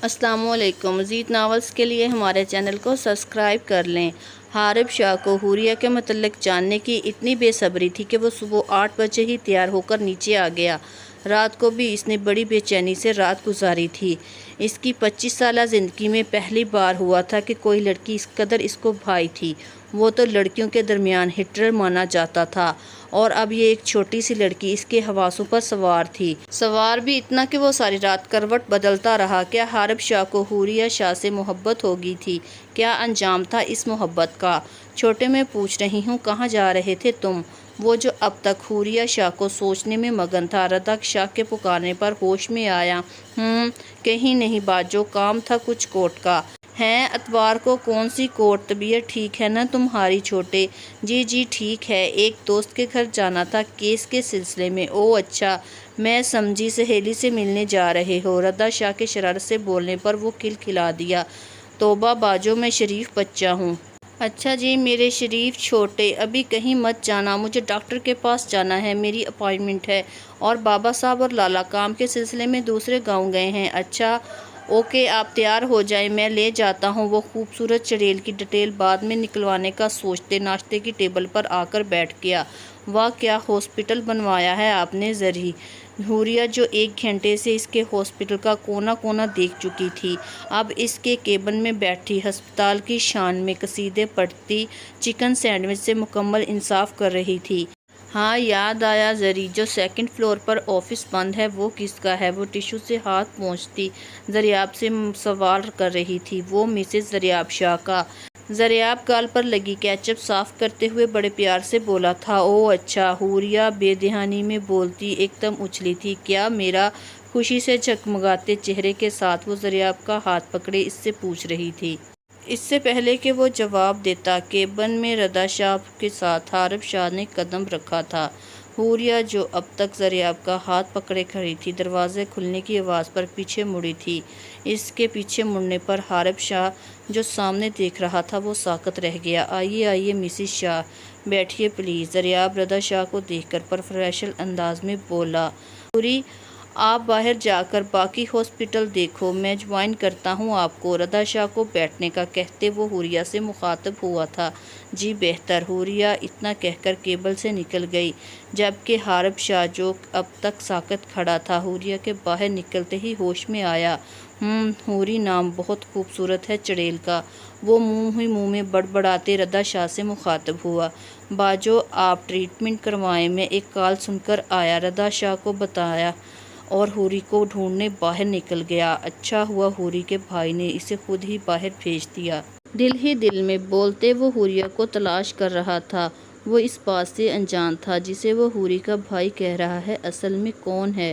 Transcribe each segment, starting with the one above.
السلام علیکم۔ مزید ناولز کے لیے ہمارے چینل کو سبسکرائب کر لیں۔ حارب شاہ کو حوریہ کے متعلق جاننے کی اتنی بے صبری تھی کہ وہ صبح 8 بجے ہی تیار ہو کر نیچے آ گیا۔ رات کو بھی اس نے بڑی بے چینی سے رات گزاری تھی۔ اس کی 25 سالہ زندگی میں پہلی بار ہوا تھا کہ کوئی لڑکی اس قدر اس کو بھائی تھی۔ وہ تو لڑکیوں کے درمیان ہٹلر مانا جاتا تھا، اور اب یہ ایک چھوٹی سی لڑکی اس کے حواسوں پر سوار تھی۔ سوار بھی اتنا کہ وہ ساری رات کروٹ بدلتا رہا۔ کیا حارب شاہ کو حوریہ شاہ سے محبت ہو گئی تھی؟ کیا انجام تھا اس محبت کا؟ چھوٹے میں پوچھ رہی ہوں، کہاں جا رہے تھے تم؟ وہ جو اب تک حوریہ شاہ کو سوچنے میں مگن تھا، ردا شاہ کے پکارنے پر ہوش میں آیا۔ کہیں نہیں باجو، کام تھا کچھ کورٹ کا۔ ہیں اتوار کو کون سی کورٹ؟ طبیعت ٹھیک ہے نا تمہاری چھوٹے؟ جی ٹھیک ہے، ایک دوست کے گھر جانا تھا کیس کے سلسلے میں۔ اوہ اچھا، میں سمجھی سہیلی سے ملنے جا رہے ہو۔ ردا شاہ کے شرارت سے بولنے پر وہ کھلکھلا دیا۔ توبہ باجو، میں شریف بچہ ہوں۔ اچھا جی میرے شریف چھوٹے، ابھی کہیں مت جانا، مجھے ڈاکٹر کے پاس جانا ہے، میری اپائنٹمنٹ ہے۔ اور بابا صاحب اور لالا کام کے سلسلے میں دوسرے گاؤں گئے ہیں۔ اچھا اوکے، آپ تیار ہو جائیں، میں لے جاتا ہوں۔ وہ خوبصورت چڑیل کی ڈیٹیل بعد میں نکلوانے کا سوچتے ناشتے کی ٹیبل پر آ کر بیٹھ گیا۔ واہ کیا ہاسپٹل بنوایا ہے آپ نے زرعی۔ حوریہ جو ایک گھنٹے سے اس کے ہاسپٹل کا کونا کونا دیکھ چکی تھی، اب اس کے کیبن میں بیٹھی ہسپتال کی شان میں قصیدے پڑھتی چکن سینڈوچ سے مکمل انصاف کر رہی تھی۔ ہاں یاد آیا، زرعی جو سیکنڈ فلور پر آفس بند ہے وہ کس کا ہے؟ وہ ٹشو سے ہاتھ پونچھتی زریاب سے سوال کر رہی تھی۔ وہ مسز زریاب شاہ کا۔ زریاب گال پر لگی کیچپ صاف کرتے ہوئے بڑے پیار سے بولا تھا۔ اوہ اچھا، حوریہ بے دہانی میں بولتی ایک دم اچھلی تھی۔ کیا میرا؟ خوشی سے جگمگاتے چہرے کے ساتھ وہ زریاب کا ہاتھ پکڑے اس سے پوچھ رہی تھی۔ اس سے پہلے کہ وہ جواب دیتا، کیبن میں ردا شاہ کے ساتھ حارب شاہ نے قدم رکھا تھا۔ حوریہ جو اب تک زریاب کا ہاتھ پکڑے کھڑی تھی، دروازے کھلنے کی آواز پر پیچھے مڑی تھی۔ اس کے پیچھے مڑنے پر حارب شاہ جو سامنے دیکھ رہا تھا وہ ساکت رہ گیا۔ آئیے مسز شاہ، بیٹھیے پلیز۔ زریاب ردا شاہ کو دیکھ کر پروفیشنل انداز میں بولا۔ حوری آپ باہر جا کر باقی ہاسپٹل دیکھو، میں جوائن کرتا ہوں آپ کو۔ ردا شاہ کو بیٹھنے کا کہتے وہ حوریہ سے مخاطب ہوا تھا۔ جی بہتر۔ حوریہ اتنا کہہ کر کیبل سے نکل گئی، جبکہ حارب شاہ جو اب تک ساکت کھڑا تھا، حوریہ کے باہر نکلتے ہی ہوش میں آیا۔ حوری نام بہت خوبصورت ہے چڑیل کا۔ وہ منہ میں بڑبڑاتے ردا شاہ سے مخاطب ہوا۔ باجو آپ ٹریٹمنٹ کروائیں، میں ایک کال سن کر آیا، ردا شاہ کو بتایا اور حوری کو ڈھونڈنے باہر نکل گیا۔ اچھا ہوا حوری کے بھائی نے اسے خود ہی باہر بھیج دیا۔ دل ہی دل میں بولتے وہ حوریہ کو تلاش کر رہا تھا۔ وہ اس بات سے انجان تھا جسے وہ حوری کا بھائی کہہ رہا ہے اصل میں کون ہے؟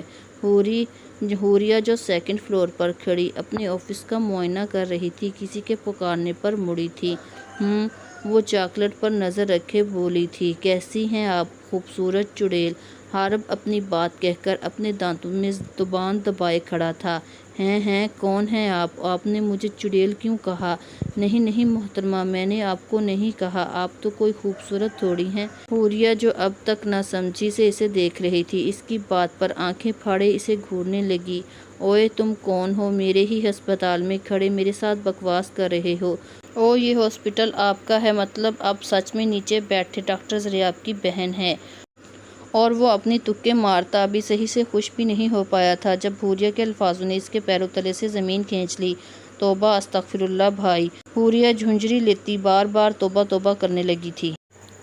حوریہ جو سیکنڈ فلور پر کھڑی اپنے آفس کا معائنہ کر رہی تھی، کسی کے پکارنے پر مڑی تھی۔ وہ چاکلیٹ پر نظر رکھے بولی تھی، کیسی ہیں آپ خوبصورت چڑیل؟ حارب اپنی بات کہہ کر اپنے دانتوں میں زبان دبائے کھڑا تھا۔ ہیں کون ہیں آپ؟ آپ نے مجھے چڑیل کیوں کہا؟ نہیں محترمہ، میں نے آپ کو نہیں کہا، آپ تو کوئی خوبصورت تھوڑی ہیں۔ حوریہ جو اب تک نہ سمجھی سے اسے دیکھ رہی تھی، اس کی بات پر آنکھیں پھاڑے اسے گھورنے لگی۔ اوئے تم کون ہو؟ میرے ہی ہسپتال میں کھڑے میرے ساتھ بکواس کر رہے ہو؟ اوہ یہ ہاسپٹل آپ کا ہے؟ مطلب اب سچ میں نیچے بیٹھے ڈاکٹر زریاب کی بہن ہے؟ اور وہ اپنی تکے مارتا ابھی صحیح سے خوش بھی نہیں ہو پایا تھا جب حوریہ کے الفاظوں نے اس کے پیروں تلے سے زمین کھینچ لی۔ توبہ استغفراللہ بھائی۔ حوریہ جھنجھری لیتی بار بار توبہ کرنے لگی تھی۔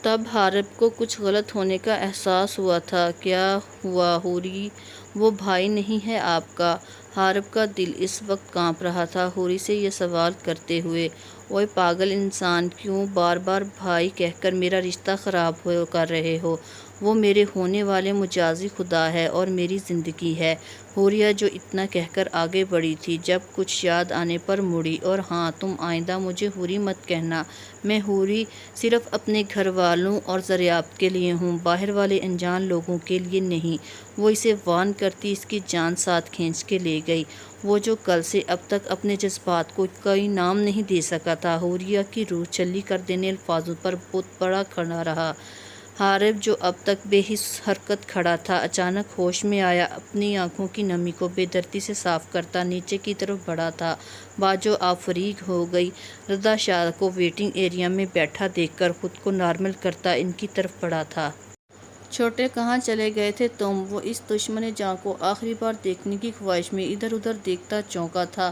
تب حارب کو کچھ غلط ہونے کا احساس ہوا تھا۔ کیا ہوا حوری؟ وہ بھائی نہیں ہے آپ کا؟ حارب کا دل اس وقت کانپ رہا تھا حوری سے یہ سوال کرتے ہوئے۔ اوئے پاگل انسان، کیوں بار بار بھائی کہہ کر میرا رشتہ خراب کر رہے ہو؟ وہ میرے ہونے والے مجازی خدا ہے اور میری زندگی ہے۔ حوریہ جو اتنا کہہ کر آگے بڑھی تھی، جب کچھ یاد آنے پر مڑی۔ اور ہاں تم آئندہ مجھے حوری مت کہنا، میں حوری صرف اپنے گھر والوں اور زریاب کے لیے ہوں، باہر والے انجان لوگوں کے لیے نہیں۔ وہ اسے وارن کرتی اس کی جان ساتھ کھینچ کے لے گئی۔ وہ جو کل سے اب تک اپنے جذبات کو کوئی نام نہیں دے سکا تھا، حوریہ کی روح چھلی کر دینے الفاظوں پر بت پڑا کھڑا رہا۔ حارب جو اب تک بے حس حرکت کھڑا تھا اچانک ہوش میں آیا، اپنی آنکھوں کی نمی کو بے دردی سے صاف کرتا نیچے کی طرف بڑھا تھا۔ باجو آفریگ ہو گئی۔ رضا شاہ کو ویٹنگ ایریا میں بیٹھا دیکھ کر خود کو نارمل کرتا ان کی طرف بڑھا تھا۔ چھوٹے کہاں چلے گئے تھے تم؟ وہ اس دشمن جاں کو آخری بار دیکھنے کی خواہش میں ادھر ادھر دیکھتا چونکا تھا۔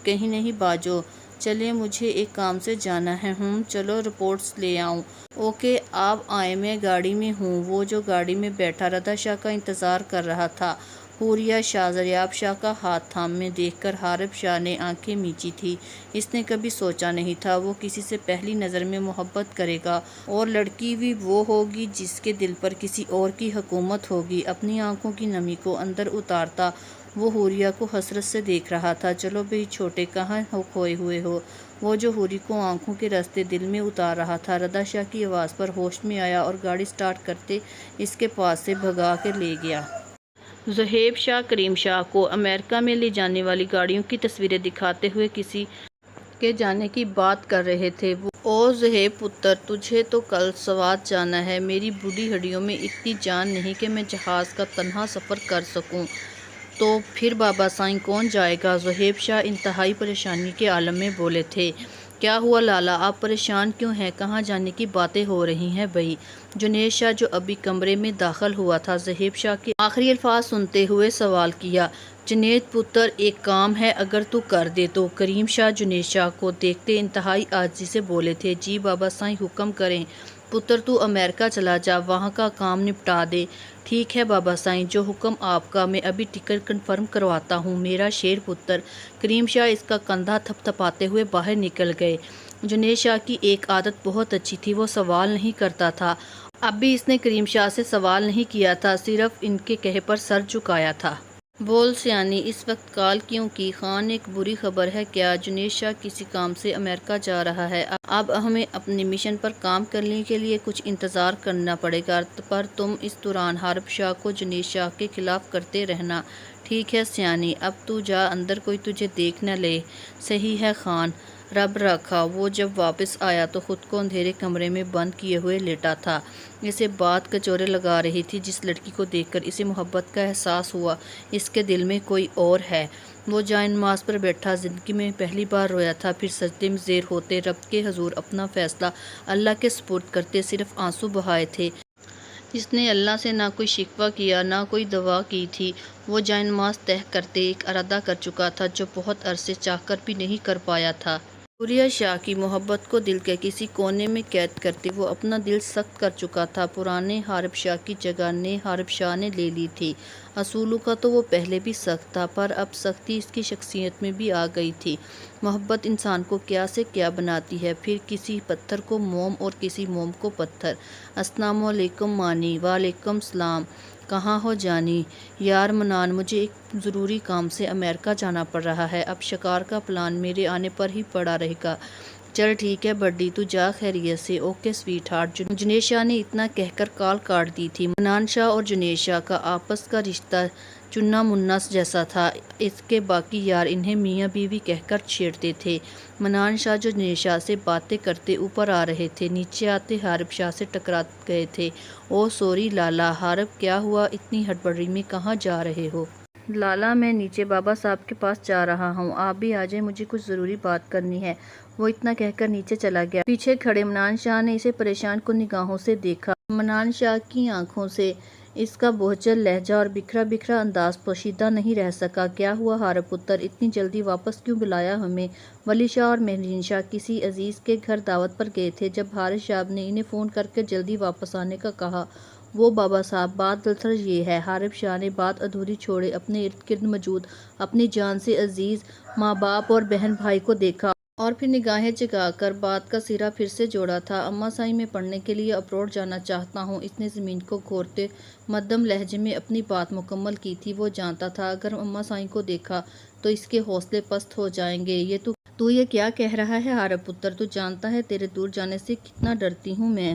کہیں نہیں باجو، چلے مجھے ایک کام سے جانا ہے۔ چلو رپورٹس لے آؤں۔ اوکے آپ آئیں، میں گاڑی میں ہوں۔ وہ جو گاڑی میں بیٹھا رضا شاہ کا انتظار کر رہا تھا۔ حوریہ شاہ زریاب شاہ کا ہاتھ تھامے دیکھ کر حارب شاہ نے آنکھیں میچی تھی۔ اس نے کبھی سوچا نہیں تھا وہ کسی سے پہلی نظر میں محبت کرے گا، اور لڑکی بھی وہ ہوگی جس کے دل پر کسی اور کی حکومت ہوگی۔ اپنی آنکھوں کی نمی کو اندر اتارتا وہ حوریہ کو حسرت سے دیکھ رہا تھا۔ چلو بھئی چھوٹے، کہاں کھوئے ہوئے ہو؟ وہ جو حوری کو آنکھوں کے راستے دل میں اتار رہا تھا رضا شاہ کی آواز پر ہوش میں آیا اور گاڑی سٹارٹ کرتے اس کے پاس سے بھگا کر لے گیا۔ زہیب شاہ کریم شاہ کو امریکہ میں لے جانے والی گاڑیوں کی تصویریں دکھاتے ہوئے کسی کے جانے کی بات کر رہے تھے وہ۔ او زہیب پتر، تجھے تو کل سوات جانا ہے۔ میری بوڑھی ہڈیوں میں اتنی جان نہیں کہ میں جہاز کا تنہا سفر کر سکوں، تو پھر بابا سائیں کون جائے گا؟ زہیب شاہ انتہائی پریشانی کے عالم میں بولے تھے۔ کیا ہوا لالا، آپ پریشان کیوں ہیں؟ کہاں جانے کی باتیں ہو رہی ہیں بھئی؟ جنید شاہ جو ابھی کمرے میں داخل ہوا تھا زہیب شاہ کے آخری الفاظ سنتے ہوئے سوال کیا۔ جنید پتر ایک کام ہے، اگر تو کر دے تو۔ کریم شاہ جنید شاہ کو دیکھتے انتہائی عاجزی سے بولے تھے۔ جی بابا سائیں حکم کریں۔ پتر تو امریکہ چلا جا، وہاں کا کام نپٹا دے۔ ٹھیک ہے بابا سائیں، جو حکم آپ کا۔ میں ابھی ٹکٹ کنفرم کرواتا ہوں میرا شیر پتر۔ کریم شاہ اس کا کندھا تھپ تھپاتے ہوئے باہر نکل گئے۔ جنید شاہ کی ایک عادت بہت اچھی تھی، وہ سوال نہیں کرتا تھا۔ اب بھی اس نے کریم شاہ سے سوال نہیں کیا تھا، صرف ان کے کہے پر سر جھکایا تھا۔ بول سیانی، اس وقت کال کیوں کی؟ خان ایک بری خبر ہے کیا؟ جنید شاہ کسی کام سے امریکہ جا رہا ہے، اب ہمیں اپنے مشن پر کام کرنے کے لیے کچھ انتظار کرنا پڑے گا، پر تم اس دوران حارب شاہ کو جنید شاہ کے خلاف کرتے رہنا۔ ٹھیک ہے سیانی، اب تو جا، اندر کوئی تجھے دیکھ نہ لے۔ صحیح ہے خان، رب رکھا۔ وہ جب واپس آیا تو خود کو اندھیرے کمرے میں بند کیے ہوئے لیٹا تھا۔ اسے بات کچورے لگا رہی تھی۔ جس لڑکی کو دیکھ کر اسے محبت کا احساس ہوا اس کے دل میں کوئی اور ہے۔ وہ جائے نماز پر بیٹھا، زندگی میں پہلی بار رویا تھا، پھر سجدے میں زیر ہوتے رب کے حضور اپنا فیصلہ اللہ کے سپرد کرتے صرف آنسو بہائے تھے۔ اس نے اللہ سے نہ کوئی شکوہ کیا، نہ کوئی دعا کی تھی۔ وہ جائے نماز طے کرتے ایک ارادہ کر چکا تھا جو بہت عرصے چاہ کر بھی نہیں کر پایا تھا۔ حوریہ شاہ کی محبت کو دل کے کسی کونے میں قید کرتے وہ اپنا دل سخت کر چکا تھا۔ پرانے حارب شاہ کی جگہ نئے حارب شاہ نے لے لی تھی۔ اصولوں کا تو وہ پہلے بھی سخت تھا، پر اب سختی اس کی شخصیت میں بھی آ گئی تھی۔ محبت انسان کو کیا سے کیا بناتی ہے، پھر کسی پتھر کو موم اور کسی موم کو پتھر۔ السلام علیکم مانی۔ وعلیکم السلام۔ کہاں ہو جانی؟ یار منان، مجھے ایک ضروری کام سے امریکہ جانا پڑ رہا ہے، اب شکار کا پلان میرے آنے پر ہی پڑا رہے گا۔ چل ٹھیک ہے بڈی، تو جا خیریت سے۔ Okay sweetheart. Junaid Shah نے اتنا کہہ کر کال کاٹ دی تھی۔ منان شاہ اور جنید شاہ کا آپس کا رشتہ چنا منا جیسا تھا، اس کے باقی یار انہیں میاں بیوی کہہ کر چھیڑتے تھے۔ منان شاہ جو جنید شاہ سے باتیں کرتے اوپر آ رہے تھے، نیچے آتے حارب شاہ سے ٹکرا گئے تھے۔ او سوری لالا۔ حارب، کیا ہوا؟ اتنی ہڑبڑی میں کہاں جا رہے ہو؟ لالا میں نیچے بابا صاحب کے پاس جا رہا ہوں، آپ بھی آ جائیں، مجھے کچھ ضروری بات کرنی ہے۔ وہ اتنا کہہ کر نیچے چلا گیا۔ پیچھے کھڑے منان شاہ نے اسے پریشان کن نگاہوں سے دیکھا۔ منان شاہ کی آنکھوں سے اس کا بہچل لہجہ اور بکھرا بکھرا انداز پوشیدہ نہیں رہ سکا۔ کیا ہوا حارب پتر، اتنی جلدی واپس کیوں بلایا ہمیں؟ ولی شاہ اور مہرین شاہ کسی عزیز کے گھر دعوت پر گئے تھے، جب حارث صاحب نے انہیں فون کر کے جلدی واپس آنے کا کہا۔ وہ بابا صاحب، بات دراصل یہ ہے، حارب شاہ نے بات ادھوری چھوڑے اپنے ارد گرد موجود اپنی جان سے عزیز ماں باپ اور بہن بھائی کو دیکھا اور پھر نگاہیں جگا کر بات کا سرا پھر سے جوڑا تھا۔ اماں سائیں، میں پڑھنے کے لیے ابروڈ جانا چاہتا ہوں۔ اس نے زمین کو گھورتے مدھم لہجے میں اپنی بات مکمل کی تھی۔ وہ جانتا تھا اگر اماں سائیں کو دیکھا تو اس کے حوصلے پست ہو جائیں گے۔ تو یہ کیا کہہ رہا ہے حارب پتر؟ تو جانتا ہے تیرے دور جانے سے کتنا ڈرتی ہوں میں۔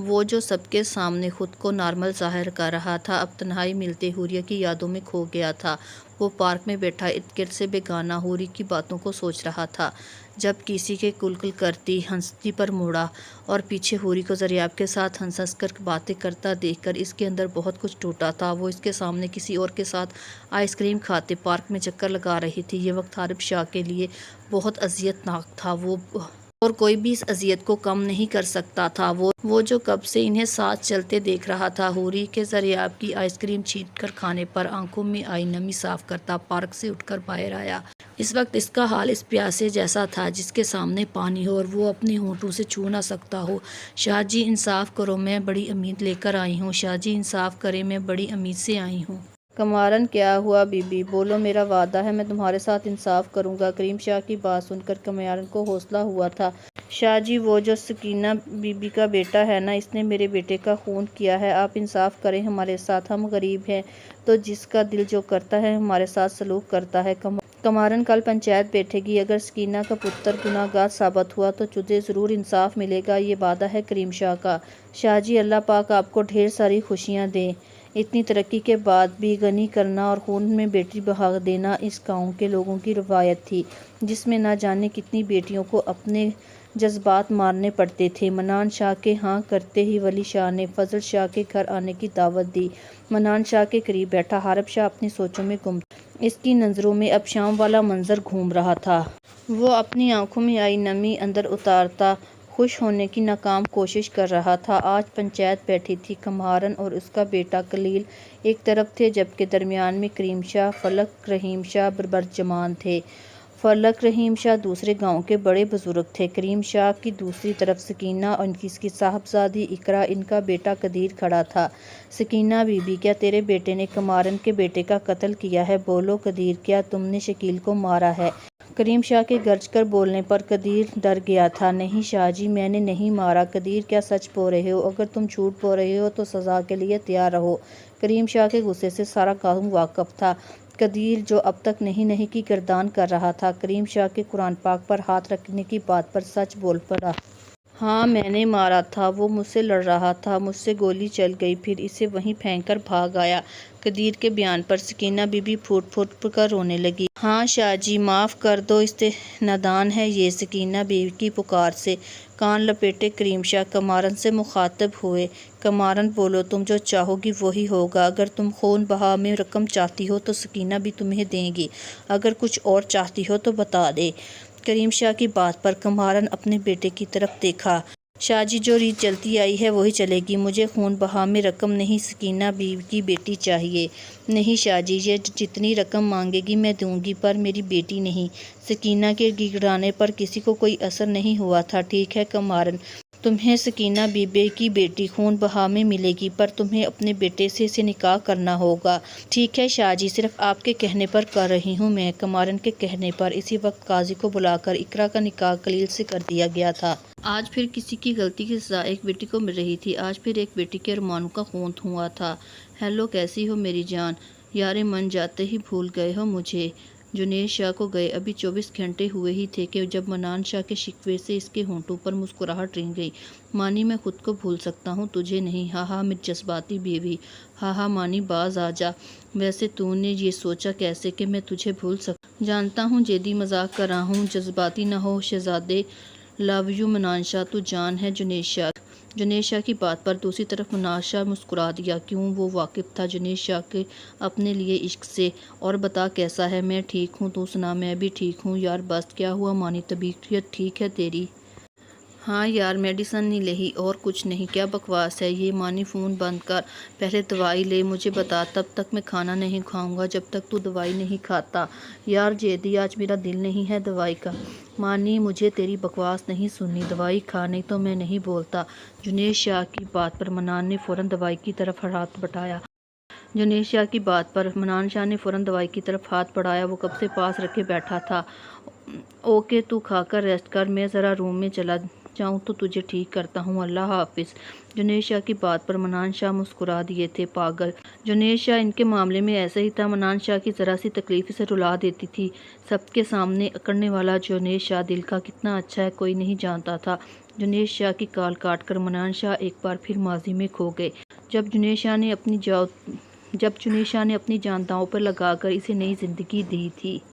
وہ جو سب کے سامنے خود کو نارمل ظاہر کر رہا تھا، اب تنہائی ملتے حوریہ کی یادوں میں کھو گیا تھا۔ وہ پارک میں بیٹھا ارد گرد سے بیگانہ حوری کی باتوں کو سوچ رہا تھا، جب کسی کے کلکل کرتی ہنستی پر مڑا اور پیچھے حوری کو زریاب کے ساتھ ہنس ہنس کر باتیں کرتا دیکھ کر اس کے اندر بہت کچھ ٹوٹا تھا۔ وہ اس کے سامنے کسی اور کے ساتھ آئس کریم کھاتے پارک میں چکر لگا رہی تھی۔ یہ وقت حارث شاہ کے لیے بہت اذیت ناک تھا، اور کوئی بھی اس اذیت کو کم نہیں کر سکتا تھا۔ وہ جو کب سے انہیں ساتھ چلتے دیکھ رہا تھا۔ حوری کے زریاب کی آئس کریم چھینٹ کر کھانے پر آنکھوں میں آئی نمی صاف کرتا پارک سے اٹھ کر باہر آیا۔ اس وقت اس کا حال اس پیاسے جیسا تھا جس کے سامنے پانی ہو اور وہ اپنے ہونٹوں سے چھو نہ سکتا ہو۔ شاہ جی انصاف کرو، میں بڑی امید لے کر آئی ہوں۔ شاہ جی انصاف کریں، میں بڑی امید سے آئی ہوں۔ کمارن کیا ہوا بی بی؟ بولو، میرا وعدہ ہے میں تمہارے ساتھ انصاف کروں گا۔ کریم شاہ کی بات سن کر کمارن کو حوصلہ ہوا تھا۔ شاہ جی، وہ جو سکینہ بی بی کا بیٹا ہے نا، اس نے میرے بیٹے کا خون کیا ہے، آپ انصاف کریں ہمارے ساتھ۔ ہم غریب ہیں تو جس کا دل جو کرتا ہے ہمارے ساتھ سلوک کرتا ہے۔ کمارن کل پنچایت بیٹھے گی، اگر سکینہ کا پتر گناہ گار ثابت ہوا تو تجھے ضرور انصاف ملے گا، یہ وعدہ ہے کریم شاہ کا۔ شاہ جی، اللہ پاک آپ کو ڈھیر ساری خوشیاں دے۔ اتنی ترقی کے بعد بھی غنی کرنا اور خون میں بیٹی بہا دینا اس گاؤں کے لوگوں کی روایت تھی، جس میں نہ جانے کتنی بیٹیوں کو اپنے جذبات مارنے پڑتے تھے۔ منان شاہ کے ہاں کرتے ہی ولی شاہ نے فضل شاہ کے گھر آنے کی دعوت دی۔ منان شاہ کے قریب بیٹھا حارث شاہ اپنی سوچوں میں گم تھا۔ اس کی نظروں میں اب شام والا منظر گھوم رہا تھا۔ وہ اپنی آنکھوں میں آئی نمی اندر اتارتا خوش ہونے کی ناکام کوشش کر رہا تھا۔ آج پنچایت بیٹھی تھی۔ کمارن اور اس کا بیٹا کلیل ایک طرف تھے، جبکہ درمیان میں کریم شاہ، فلک رحیم شاہ برجمان تھے۔ فلک رحیم شاہ دوسرے گاؤں کے بڑے بزرگ تھے۔ کریم شاہ کی دوسری طرف سکینہ اور اس کی صاحبزادی اقرا، ان کا بیٹا قدیر کھڑا تھا۔ سکینہ بی بی، کیا تیرے بیٹے نے کمارن کے بیٹے کا قتل کیا ہے؟ بولو قدیر، کیا تم نے شکیل کو مارا ہے؟ کریم شاہ کے گرج کر بولنے پر قدیر ڈر گیا تھا۔ نہیں شاہ جی، میں نے نہیں مارا۔ قدیر، کیا سچ بول رہے ہو؟ اگر تم جھوٹ بول رہے ہو تو سزا کے لیے تیار رہو۔ کریم شاہ کے غصے سے سارا گاؤں واقف تھا۔ قدیر، جو اب تک نہیں کی گردان کر رہا تھا، کریم شاہ کے قرآن پاک پر ہاتھ رکھنے کی بات پر سچ بول پڑا۔ ہاں، میں نے مارا تھا، وہ مجھ سے لڑ رہا تھا، مجھ سے گولی چل گئی، پھر اسے وہیں پھینک کر بھاگ آیا۔ قدیر کے بیان پر سکینہ بی بی پھوٹ پھوٹ کر رونے لگی۔ ہاں شاہ جی، معاف کر دو، نادان ہے یہ۔ سکینہ بی بی کی پکار سے کان لپیٹے کریم شاہ کمارن سے مخاطب ہوئے۔ کمارن، بولو، تم جو چاہو گی وہی ہوگا۔ اگر تم خون بہا میں رقم چاہتی ہو تو سکینہ بھی تمہیں دے گی، اگر کچھ اور چاہتی ہو تو بتا دے۔ کریم شاہ کی بات پر کمارن اپنے بیٹے کی طرف دیکھا۔ شاہ جی، جو ریت چلتی آئی ہے وہی چلے گی۔ مجھے خون بہا میں رقم نہیں، سکینہ بی بی کی بیٹی چاہیے۔ نہیں شاہ جی، یہ جتنی رقم مانگے گی میں دوں گی، پر میری بیٹی نہیں۔ سکینہ کے گڑگڑانے پر کسی کو کوئی اثر نہیں ہوا تھا۔ ٹھیک ہے کمارن، تمہیں سکینہ بی بی کی بیٹی خون بہا میں ملے گی، پر تمہیں اپنے بیٹے سے نکاح کرنا ہوگا۔ ٹھیک ہے شاہ جی، صرف آپ کے کہنے پر کر رہی ہوں میں۔ کمارن کے کہنے پر اسی وقت قاضی کو بلا کر اقرا کا نکاح کلیل سے کر دیا گیا تھا۔ آج پھر کسی کی غلطی کی سزا ایک بیٹی کو مل رہی تھی۔ آج پھر ایک بیٹی کے ارمانوں کا خون ہوا تھا۔ ہیلو، کیسی ہو میری جان؟ یارے، من جاتے ہی بھول گئے ہو مجھے۔ جنید شاہ کو گئے ابھی 24 گھنٹے ہوئے ہی تھے کہ جب منان شاہ کے شکوے سے اس کے ہونٹوں پر مسکراہٹ رنگ گئی۔ مانی، میں خود کو بھول سکتا ہوں، تجھے نہیں۔ ہاں ہاں میری جذباتی بیوی، ہاں ہاں مانی، باز آ جا۔ ویسے تو نے یہ سوچا کیسے کہ میں تجھے بھول سکتا؟ جانتا ہوں جیدی مذاق کر رہا ہوں، جذباتی نہ ہو شہزادے۔ لو یو منان شاہ، تو جان ہے جنید شاہ۔ جنید شاہ کی بات پر دوسری طرف منان شاہ مسکرا دیا۔ کیوں؟ وہ واقف تھا جنید شاہ کے اپنے لیے عشق سے۔ اور بتا کیسا ہے؟ میں ٹھیک ہوں، تو سنا؟ میں بھی ٹھیک ہوں یار۔ بس کیا ہوا مانی، طبیعت ٹھیک ہے تیری؟ ہاں یار، میڈیسن نہیں لہی اور کچھ نہیں۔ کیا بکواس ہے یہ؟ مانی، فون بند کر، پہلے دوائی لے، مجھے بتا، تب تک میں کھانا نہیں کھاؤں گا جب تک تو دوائی نہیں کھاتا۔ یار جیدی، آج میرا دل نہیں ہے دوائی کا۔ مانی، مجھے تیری بکواس نہیں سننی، دوائی کھا، نہیں تو میں نہیں بولتا۔ جنید شاہ کی بات پر منان نے فوراً دوائی کی طرف ہاتھ بڑھایا۔ جنید شاہ کی بات پر منان شاہ نے فوراً دوائی کی طرف ہاتھ بڑھایا۔ وہ کب سے پاس رکھے بیٹھا تھا۔ اوکے، تو کھا کر ریسٹ کر، میں ذرا روم میں چلا چاہوں تو تجھے ٹھیک کرتا ہوں، اللہ حافظ۔ جنید شاہ کی بات پر منان شاہ مسکرا دیے تھے۔ پاگل جنید شاہ ان کے معاملے میں ایسا ہی تھا، منان شاہ کی ذرا سی تکلیف اسے رلا دیتی تھی۔ سب کے سامنے اکڑنے والا جنید شاہ دل کا کتنا اچھا ہے کوئی نہیں جانتا تھا۔ جنید شاہ کی کال کاٹ کر منان شاہ ایک بار پھر ماضی میں کھو گئے، جب جنید شاہ نے اپنی جان داؤں پر لگا کر اسے نئی زندگی دی تھی۔